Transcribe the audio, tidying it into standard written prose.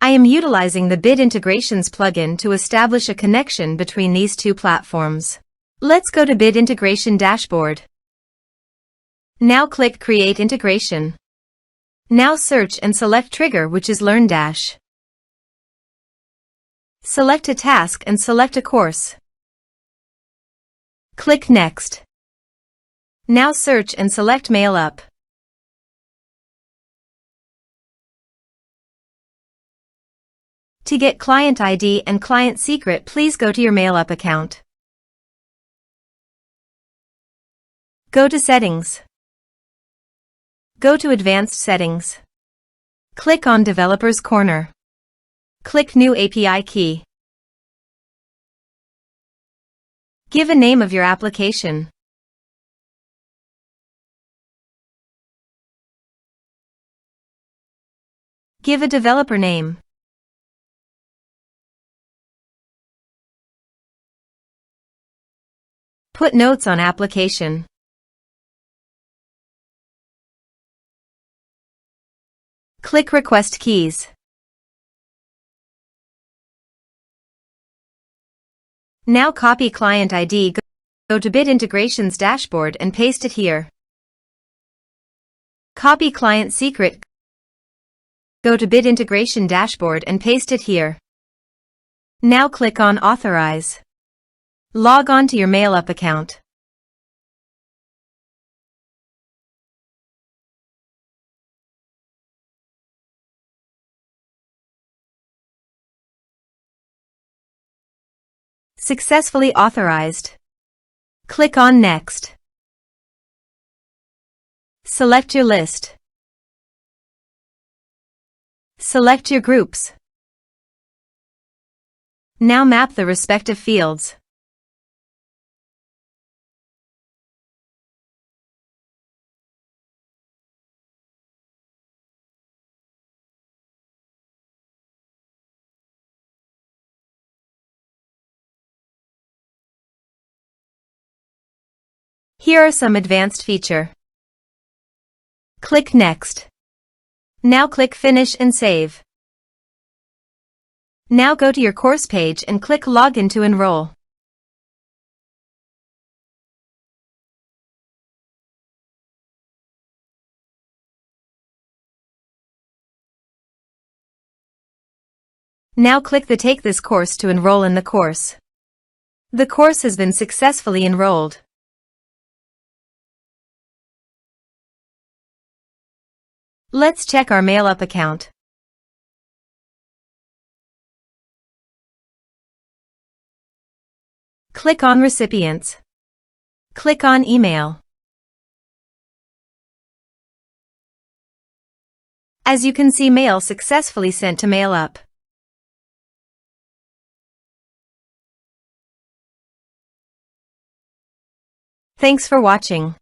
I am utilizing the Bit Integrations plugin to establish a connection between these two platforms. Let's go to Bit Integration Dashboard. Now click Create Integration. Now search and select Trigger, which is LearnDash. Select a task and select a course. Click Next. Now search and select Mailup. To get client ID and client secret, please go to your Mailup account. Go to Settings. Go to Advanced Settings. Click on Developers Corner. Click New API Key. Give a name of your application. Give a developer name. Put notes on application. Click Request Keys. Now copy client ID, go to Bit Integrations Dashboard and paste it here. Copy client secret, go to Bit Integration Dashboard and paste it here. Now click on Authorize. Log on to your Mailup account. Successfully authorized. Click on Next. Select your list. Select your groups. Now map the respective fields. Here are some advanced features. Click Next. Now click Finish and Save. Now go to your course page and click Login to enroll. Now click the Take this course to enroll in the course. The course has been successfully enrolled. Let's check our Mailup account. Click on Recipients. Click on Email. As you can see, mail successfully sent to Mailup. Thanks for watching.